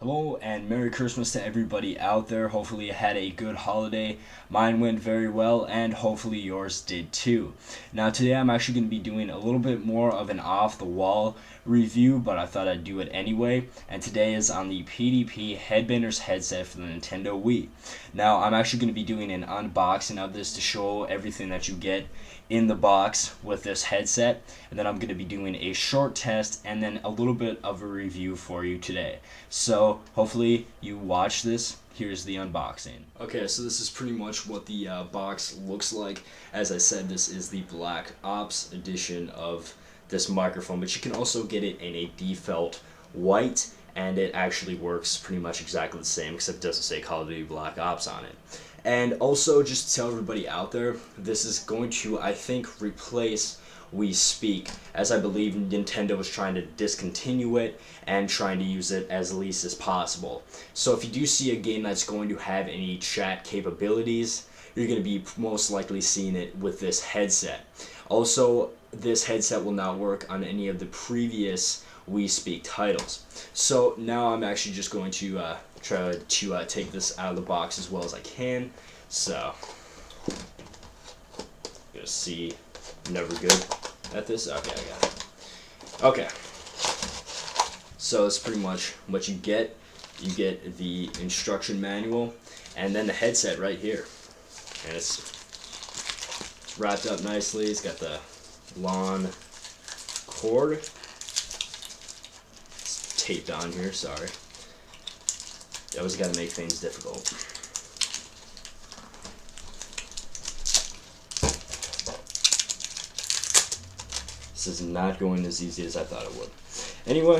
Hello and Merry Christmas to everybody out there. Hopefully you had a good holiday. Mine went very well and hopefully yours did too. Now today I'm actually going to be doing a little bit more of an off the wall review, but I thought I'd do it anyway. And today is on the PDP Headbangers headset for the Nintendo Wii. Now I'm actually going to be doing an unboxing of this to show everything that you get in the box with this headset, and then I'm going to be doing a short test and then a little bit of a review for you today. So hopefully you watch this. Here's the unboxing. Okay, so this is pretty much what the box looks like. As I said, this is the Black Ops edition of this microphone, but you can also get it in a default white, and it actually works pretty much exactly the same, except it doesn't say Call of Duty Black Ops on it. And also, just to tell everybody out there, this is going to, I think, replace We Speak, as I believe Nintendo is trying to discontinue it and trying to use it as least as possible. So if you do see a game that's going to have any chat capabilities, you're going to be most likely seeing it with this headset. Also, this headset will not work on any of the previous We Speak titles. So now I'm actually just going to try to take this out of the box as well as I can. So, gonna see, I'm never good at this. Okay, I got it. Okay, so that's pretty much what you get. You get the instruction manual and then the headset right here, and it's wrapped up nicely. It's got the lawn cord. It's taped on here, sorry. You always got to make things difficult. This is not going as easy as I thought it would. Anyway,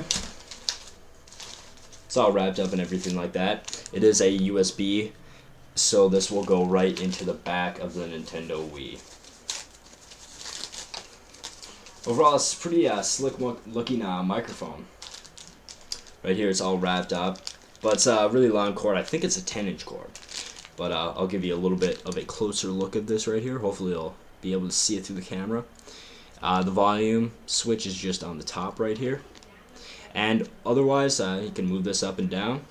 it's all wrapped up and everything like that. It is a USB, so this will go right into the back of the Nintendo Wii. Overall, it's a pretty slick looking microphone. Right here, it's all wrapped up. But it's a really long cord. I think it's a 10-inch cord. But I'll give you a little bit of a closer look at this right here. Hopefully you'll be able to see it through the camera. The volume switch is just on the top right here. And otherwise, you can move this up and down.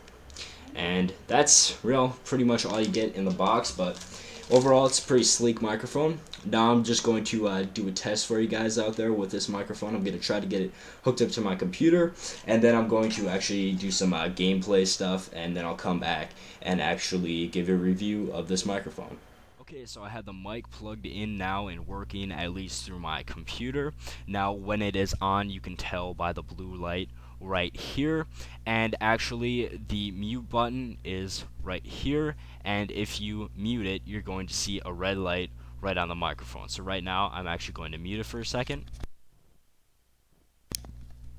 And that's pretty much all you get in the box. But overall, it's a pretty sleek microphone. Now I'm just going to do a test for you guys out there with this microphone. I'm going to try to get it hooked up to my computer, and then I'm going to actually do some gameplay stuff, and then I'll come back and actually give a review of this microphone. Okay, so I have the mic plugged in now and working at least through my computer. Now when it is on, you can tell by the blue light right here, and actually the mute button is right here, and if you mute it, you're going to see a red light right on the microphone. So right now I'm actually going to mute it for a second,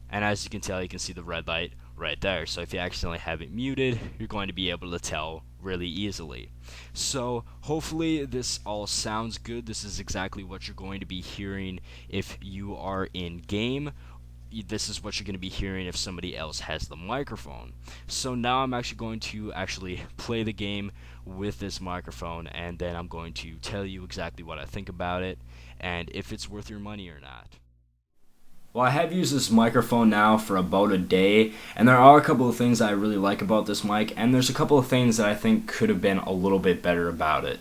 and as you can tell, you can see the red light right there. So if you accidentally have it muted, you're going to be able to tell really easily. So hopefully this all sounds good. This is exactly what you're going to be hearing if you are in game. This is what you're going to be hearing if somebody else has the microphone. So now I'm actually going to play the game with this microphone, and then I'm going to tell you exactly what I think about it and if it's worth your money or not. Well, I have used this microphone now for about a day, and there are a couple of things that I really like about this mic, and there's a couple of things that I think could have been a little bit better about it.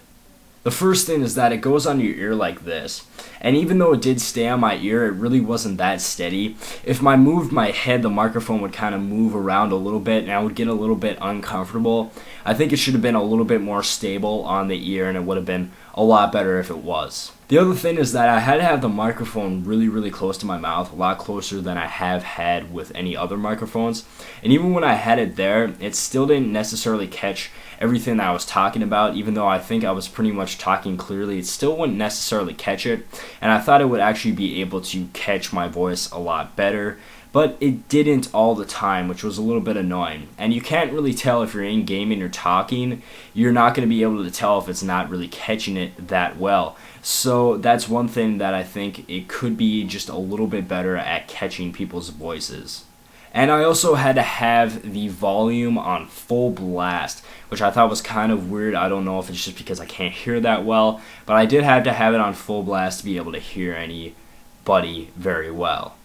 The first thing is that it goes on your ear like this, and even though it did stay on my ear, it really wasn't that steady. If I moved my head, the microphone would kind of move around a little bit, and I would get a little bit uncomfortable. I think it should have been a little bit more stable on the ear, and it would have been a lot better if it was. The other thing is that I had to have the microphone really, really close to my mouth, a lot closer than I have had with any other microphones. And even when I had it there, it still didn't necessarily catch everything that I was talking about. Even though I think I was pretty much talking clearly, it still wouldn't necessarily catch it. And I thought it would actually be able to catch my voice a lot better, but it didn't all the time, which was a little bit annoying. And you can't really tell if you're in game and you're talking. You're not going to be able to tell if it's not really catching it that well. So that's one thing that I think it could be just a little bit better at catching people's voices. And I also had to have the volume on full blast, which I thought was kind of weird. I don't know if it's just because I can't hear that well, but I did have to have it on full blast to be able to hear anybody very well.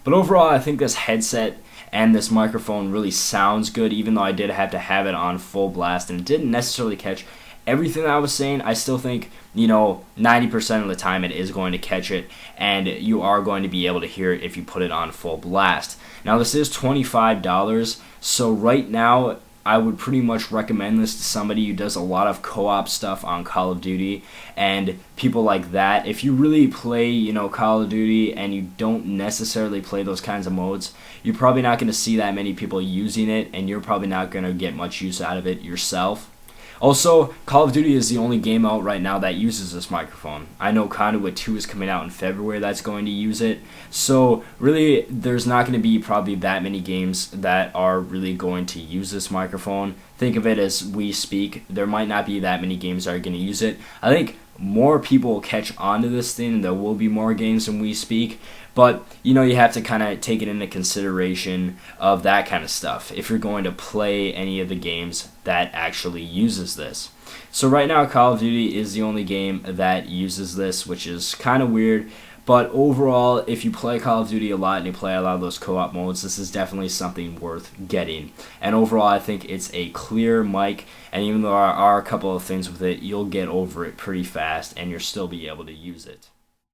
But overall, I think this headset and this microphone really sounds good, even though I did have to have it on full blast, and it didn't necessarily catch everything that I was saying. I still think, 90% of the time it is going to catch it, and you are going to be able to hear it if you put it on full blast. Now, this is $25, so right now I would pretty much recommend this to somebody who does a lot of co-op stuff on Call of Duty and people like that. If you really play, Call of Duty and you don't necessarily play those kinds of modes, you're probably not going to see that many people using it, and you're probably not going to get much use out of it yourself. Also, Call of Duty is the only game out right now that uses this microphone. I know Conduit 2 is coming out in February that's going to use it. So really, there's not going to be probably that many games that are really going to use this microphone. Think of it as we speak. There might not be that many games that are going to use it. I think more people will catch on to this thing. There will be more games when we speak. But, you have to kind of take it into consideration of that kind of stuff if you're going to play any of the games that actually uses this. So right now, Call of Duty is the only game that uses this, which is kind of weird. But overall, if you play Call of Duty a lot and you play a lot of those co-op modes, this is definitely something worth getting. And overall, I think it's a clear mic, and even though there are a couple of things with it, you'll get over it pretty fast and you'll still be able to use it.